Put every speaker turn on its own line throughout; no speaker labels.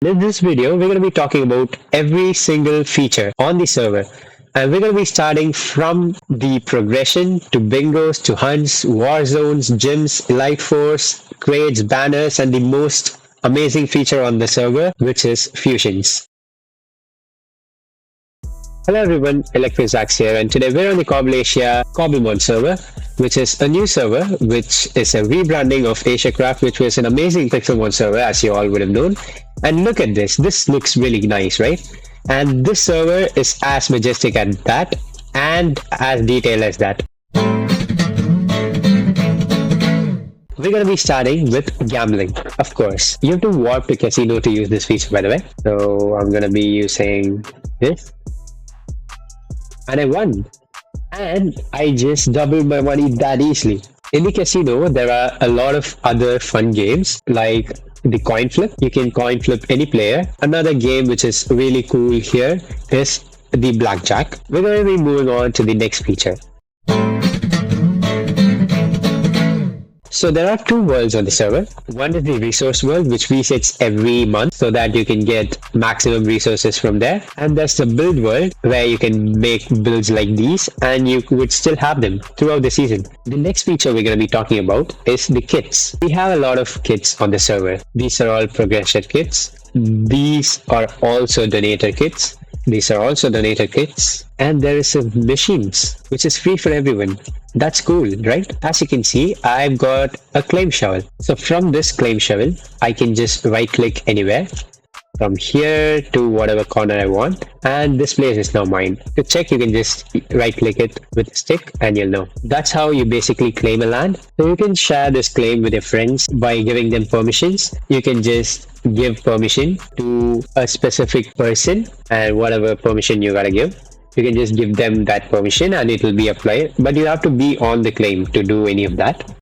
In this video, we're going to be talking about every single feature on the server. And we're going to be starting from the progression to bingos, to hunts, war zones, gyms, elite force, crates, banners, and the most amazing feature on the server, which is fusions. Hello everyone, ElektroZax here, and today we're on the CobbleAsia Cobblemon server, which is a new server, which is a rebranding of AsiaCraft, which was an amazing Pixelmon server, as you all would have known. And look at this, this looks really nice, right? And this server is as majestic as that, and as detailed as that. We're going to be starting with gambling, of course. You have to warp to casino to use this feature, by the way. So I'm going to be using this. And I won. And I just doubled my money that easily. In the casino, there are a lot of other fun games like the coin flip. You can coin flip any player. Another game which is really cool here is the blackjack. We're going to be moving on to the next feature. So there are two worlds on the server. One is the resource world, which resets every month so that you can get maximum resources from there. And there's the build world where you can make builds like these and you would still have them throughout the season. The next feature we're going to be talking about is the kits. We have a lot of kits on the server. These are all progression kits. These are also donator kits. These are also donator kits. And there is a machines, which is free for everyone. That's cool, right? As you can see, I've got a claim shovel. So from this claim shovel, I can just right click anywhere. From here to whatever corner I want. And this place is now mine. To check, you can just right click it with a stick and you'll know. That's how you basically claim a land. So you can share this claim with your friends by giving them permissions. You can just give permission to a specific person, and whatever permission you gotta give, you can just give them that permission and it will be applied. But you have to be on the claim to do any of that.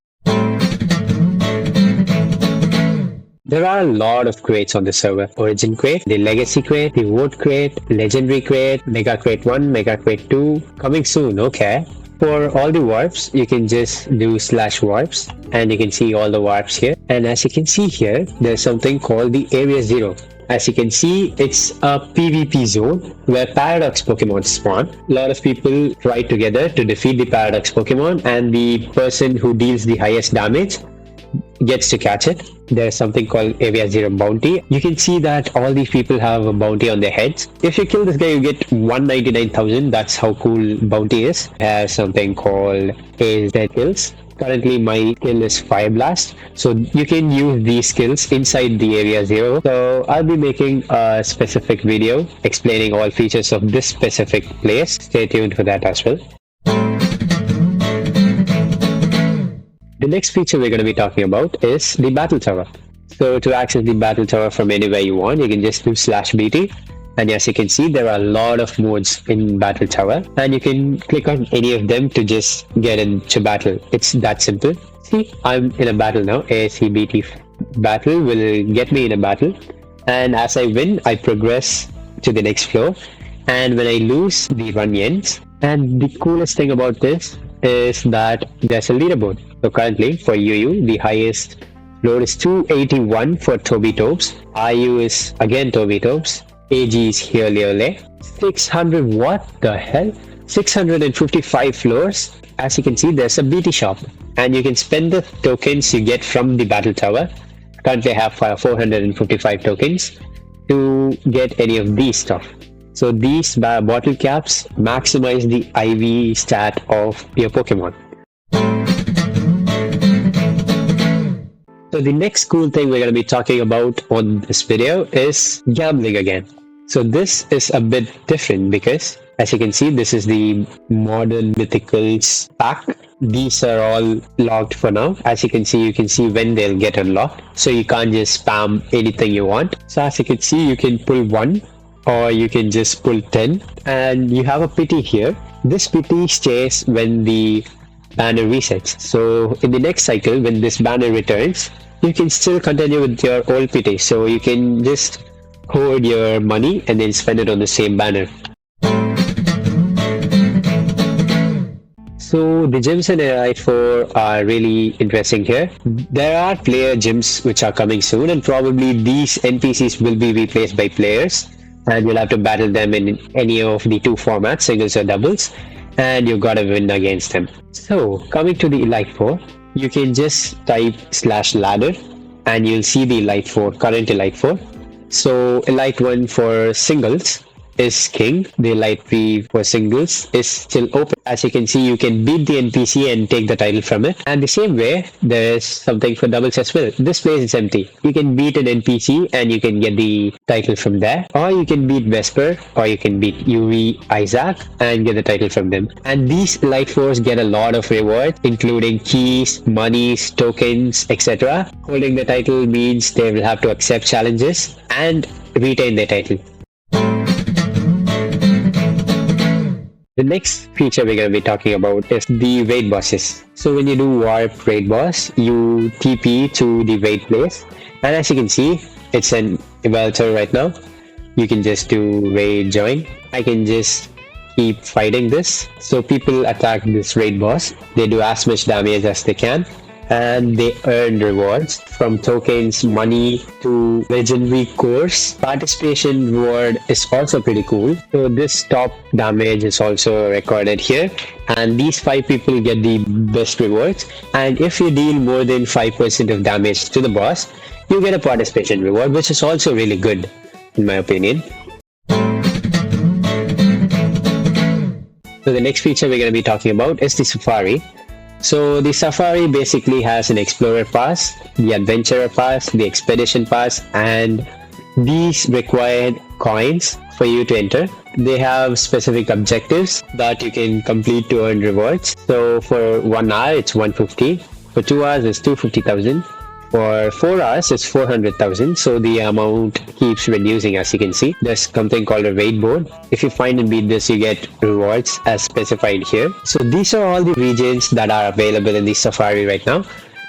There are a lot of crates on the server. Origin crate, the legacy crate, the vote crate, legendary crate, mega crate 1, mega crate 2, coming soon, okay. For all the warps, you can just do /warps and you can see all the warps here. And as you can see here, there's something called the Area 0. As you can see, it's a PvP zone where Paradox Pokemon spawn. A lot of people try together to defeat the Paradox Pokemon, and the person who deals the highest damage gets to catch it. There's something called Area 0 bounty. You can see that all these people have a bounty on their heads. If you kill this guy, you get 199,000. That's how cool bounty is. There's something called Ace Dead Kills. Currently my skill is Fire Blast, so you can use these skills inside the Area 0. So I'll be making a specific video explaining all features of this specific place. Stay tuned for that as well. The next feature we're going to be talking about is the Battletower. So to access the Battletower from anywhere you want, you can just do /BT. And as you can see, there are a lot of modes in Battletower, and you can click on any of them to just get into battle. It's that simple. See, I'm in a battle now. ASCBT battle will get me in a battle, and as I win, I progress to the next floor, and when I lose, the run ends. And the coolest thing about this is that there's a leaderboard. So currently for UU, the highest floor is 281 for Toby Topes. IU is again Toby Topes. AG is Hele. 600, what the hell? 655 floors. As you can see, there's a BT shop, and you can spend the tokens you get from the battle tower. Currently I have 455 tokens to get any of these stuff. So these bottle caps maximize the IV stat of your Pokemon. So the next cool thing we're going to be talking about on this video is gambling again. So this is a bit different because, as you can see, this is the modern mythicals pack. These are all locked for now. As you can see when they'll get unlocked. So you can't just spam anything you want. So as you can see, you can pull 1 or you can just pull 10. And you have a pity here. This pity stays when the banner resets. So in the next cycle, when this banner returns, you can still continue with your old pity. So you can just hoard your money and then spend it on the same banner. So the gyms in Elite 4 are really interesting here. There are player gyms which are coming soon, and probably these NPCs will be replaced by players, and you'll have to battle them in any of the two formats, singles or doubles, and you've got to win against them. So coming to the Elite 4, you can just type /ladder and you'll see the Elite 4, current Elite 4. So Elite 1 for singles is king. The Elite 3 for singles is still open. As you can see, you can beat the NPC and take the title from it. And the same way, there is something for doubles as well. This place is empty. You can beat an NPC and you can get the title from there. Or you can beat Vesper, or you can beat Yuri, Isaac, and get the title from them. And these Elite 4s get a lot of rewards, including keys, monies, tokens, etc. Holding the title means they will have to accept challenges and retain their title. The next feature we're going to be talking about is the raid bosses. So when you do warp raid boss, you TP to the raid place, and as you can see, it's an Battletower right now. You can just do raid join. I can just keep fighting this. So people attack this raid boss. They do as much damage as they can, and they earn rewards from tokens, money to legendary cores. Participation reward is also pretty cool. So this top damage is also recorded here, and these 5 people get the best rewards. And if you deal more than 5% of damage to the boss, you get a participation reward, which is also really good in my opinion. So the next feature we're going to be talking about is the Safari. So the Safari basically has an Explorer Pass, the Adventurer Pass, the Expedition Pass, and these require coins for you to enter. They have specific objectives that you can complete to earn rewards. So for 1 hour it's 150, for 2 hours it's 250,000, for 4 hours it's 400,000. So the amount keeps reducing. As you can see, there's something called a raid board. If you find and beat this, you get rewards as specified here. So these are all the regions that are available in the Safari right now.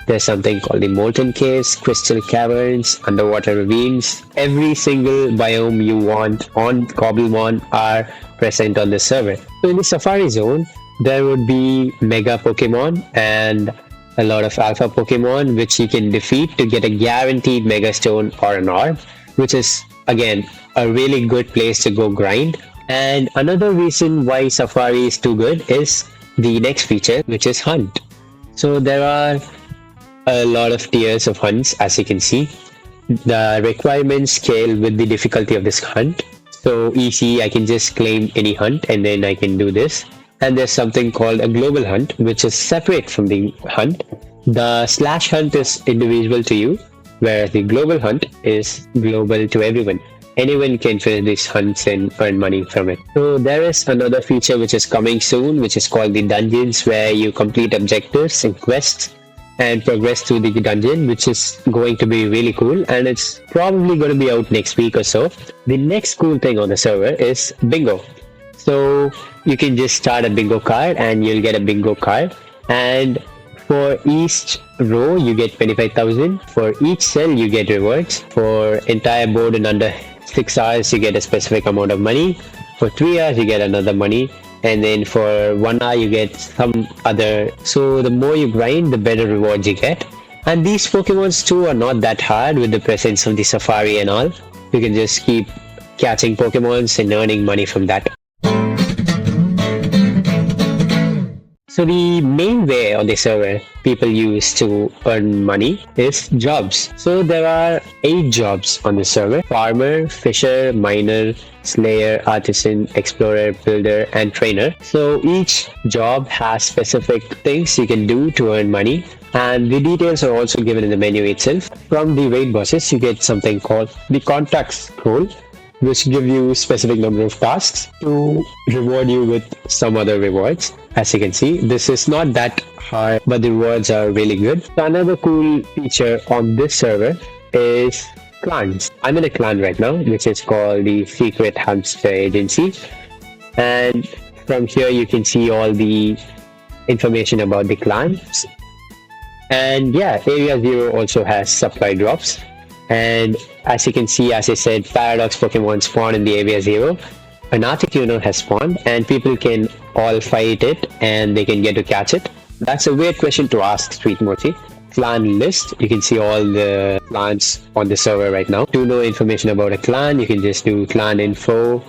There's something called the Molten Caves, Crystal Caverns, Underwater Ravines. Every single biome you want on Cobblemon are present on this server. So in the Safari zone, there would be Mega Pokemon and a lot of Alpha Pokemon which you can defeat to get a guaranteed Mega Stone or an Orb, which is again a really good place to go grind. And another reason why Safari is too good is the next feature, which is Hunt. So there are a lot of tiers of hunts, as you can see. The requirements scale with the difficulty of this hunt. So easy, I can just claim any hunt and then I can do this. And there's something called a global hunt, which is separate from the hunt. The slash hunt is individual to you, whereas the global hunt is global to everyone. Anyone can finish these hunts and earn money from it. So there is another feature which is coming soon, which is called the dungeons, where you complete objectives and quests and progress through the dungeon, which is going to be really cool, and it's probably going to be out next week or so. The next cool thing on the server is bingo. So you can just start a bingo card and you'll get a bingo card, and for each row you get 25,000. For each cell you get rewards. For entire board in under 6 hours you get a specific amount of money. For 3 hours you get another money, and then for 1 hour you get some other. So the more you grind, the better rewards you get. And these Pokemons too are not that hard with the presence of the Safari and all. You can just keep catching Pokemons and earning money from that. So the main way on the server people use to earn money is jobs. So there are 8 jobs on the server: farmer, fisher, miner, slayer, artisan, explorer, builder, and trainer. So each job has specific things you can do to earn money, and the details are also given in the menu itself. From the raid bosses you get something called the contract scroll, which give you specific number of tasks to reward you with some other rewards. As you can see, this is not that hard, but the rewards are really good. So another cool feature on this server is clans. I'm in a clan right now, which is called the Secret Hamster Agency. And from here you can see all the information about the clans. And yeah, Area 0 also has supply drops. And as you can see, as I said, Paradox Pokemon spawn in the Area 0. An Articuno has spawned, and people can all fight it and they can get to catch it? That's a weird question to ask, Sweet Mochi. Clan list, you can see all the clans on the server right now. To know information about a clan, you can just do clan info,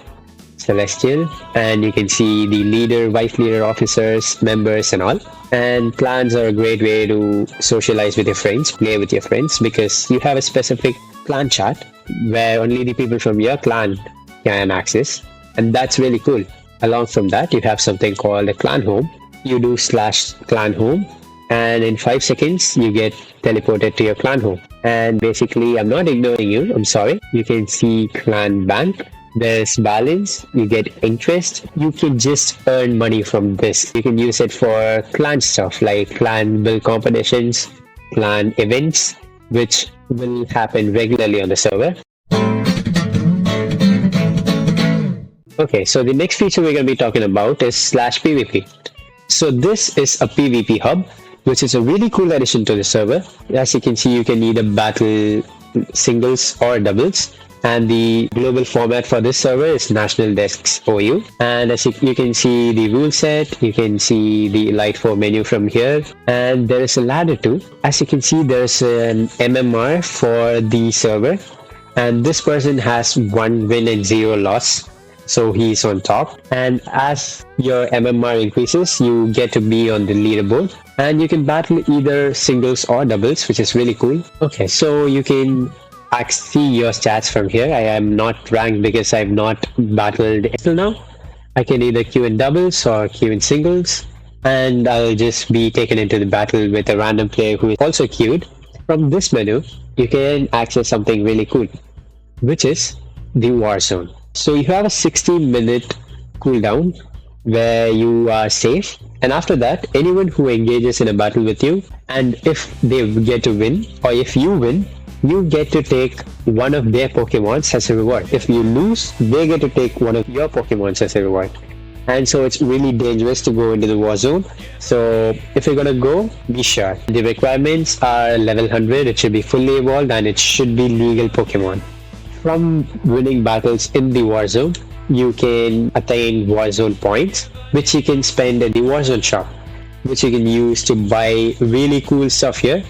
Celestial, and you can see the leader, vice leader, officers, members and all. And clans are a great way to socialize with your friends, play with your friends, because you have a specific clan chat where only the people from your clan can access, and that's really cool. Along from that, you have something called a clan home. You do /clan home, and in 5 seconds you get teleported to your clan home. And basically, I'm not ignoring you, I'm sorry. You can see clan bank, there's balance, you get interest. You can just earn money from this. You can use it for clan stuff like clan build competitions, clan events, which will happen regularly on the server. Okay, so the next feature we're going to be talking about is /PvP. So this is a PvP hub, which is a really cool addition to the server. As you can see, you can either battle singles or doubles. And the global format for this server is National Desks OU. And as you can see the rule set, you can see the Elite 4 menu from here. And there is a ladder too. As you can see, there's an MMR for the server. And this person has 1 win and 0 loss. So he's on top. And as your MMR increases, you get to be on the leaderboard. And you can battle either singles or doubles, which is really cool. Okay, so you can see your stats from here. I am not ranked because I've not battled till now. I can either queue in doubles or queue in singles, and I'll just be taken into the battle with a random player who is also queued. From this menu, you can access something really cool, which is the Warzone. So you have a 60-minute cooldown where you are safe, and after that, anyone who engages in a battle with you, and if they get to win, or if you win, you get to take one of their Pokemons as a reward. If you lose, they get to take one of your Pokemons as a reward. And so it's really dangerous to go into the Warzone. So if you're gonna go, be sure. The requirements are level 100, it should be fully evolved, and it should be legal Pokemon. From winning battles in the Warzone, you can attain Warzone points, which you can spend in the Warzone shop, which you can use to buy really cool stuff here.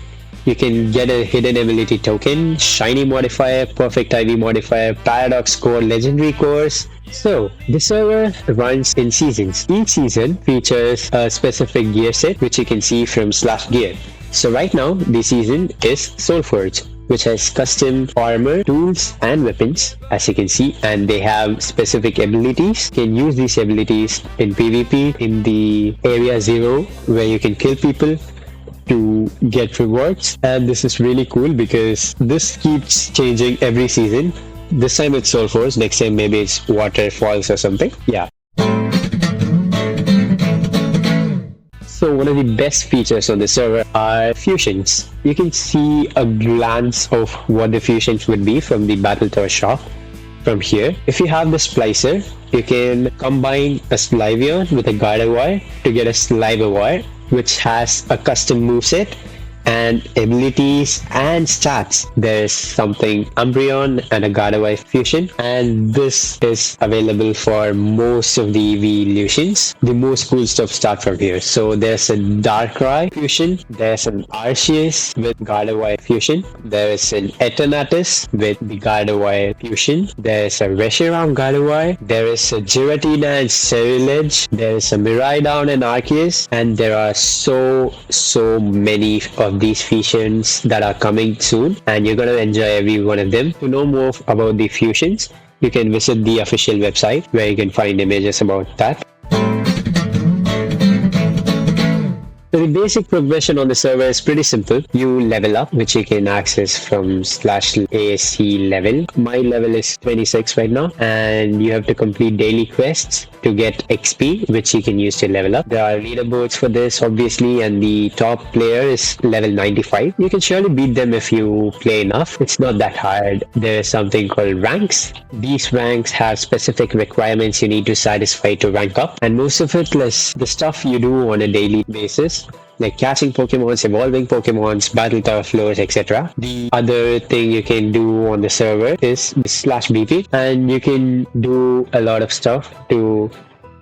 You can get a hidden ability token, shiny modifier, perfect IV modifier, paradox core, legendary cores. So the server runs in seasons. Each season features a specific gear set, which you can see from /gear. So right now the season is Soulforge, which has custom armor, tools and weapons, as you can see, and they have specific abilities. You can use these abilities in PvP in the area 0, where you can kill people to get rewards. And this is really cool because this keeps changing every season. This time it's Soulforge, next time maybe it's Waterfalls or something. Yeah. So one of the best features on the server are fusions. You can see a glance of what the fusions would be from the Battletower shop from here. If you have the Splicer, you can combine a Slivion with a Gardevoir to get a Sliviwire, which has a custom moveset and abilities and stats. There's something Umbreon and a Gardevoir fusion, and this is available for most of the evolutions. The most cool stuff start from here. So there's a Darkrai fusion, there's an Arceus with Gardevoir fusion, there's an Eternatus with the Gardevoir fusion, there's a Reshiram Gardevoir, there is a Giratina and Ceruledge, there is a Miraidon and Arceus, and there are so many of these fusions that are coming soon, and you're going to enjoy every one of them. To know more about the fusions, you can visit the official website where you can find images about that. So the basic progression on the server is pretty simple. You level up, which you can access from /ASC level. My level is 26 right now, and you have to complete daily quests to get XP, which you can use to level up. There are leaderboards for this, obviously, and the top player is level 95. You can surely beat them if you play enough. It's not that hard. There is something called ranks. These ranks have specific requirements you need to satisfy to rank up, and most of it is the stuff you do on a daily basis, like catching Pokemons, evolving Pokemons, Battletower floors, etc. The other thing you can do on the server is /BP, and you can do a lot of stuff to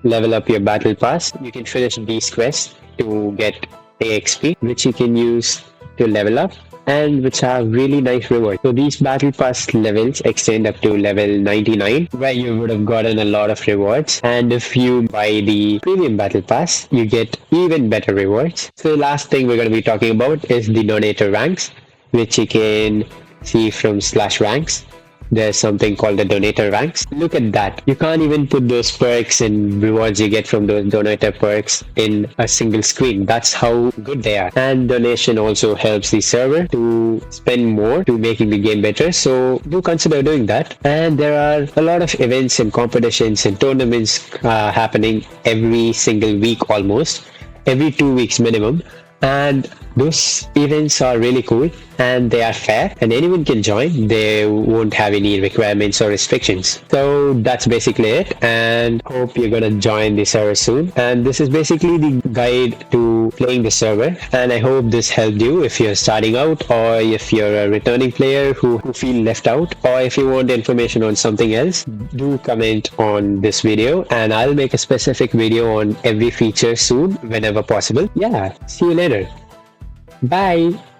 level up your battle pass. You can finish these quests to get AXP, which you can use to level up and which have really nice rewards. So these battle pass levels extend up to level 99, where you would have gotten a lot of rewards. And if you buy the premium battle pass, you get even better rewards. So the last thing we're going to be talking about is the donator ranks, which you can see from /ranks. There's something called the donator ranks. Look at that. You can't even put those perks and rewards you get from those donator perks in a single screen. That's how good they are. And donation also helps the server to spend more to making the game better. So do consider doing that. And there are a lot of events and competitions and tournaments happening every single week almost. Every 2 weeks minimum. And those events are really cool and they are fair and anyone can join. They won't have any requirements or restrictions. So that's basically it, and hope you're gonna join the server soon. And this is basically the guide to playing the server, and I hope this helped you if you're starting out or if you're a returning player who feel left out, or if you want information on something else. Do comment on this video and I'll make a specific video on every feature soon whenever possible. Yeah, see you later. Bye.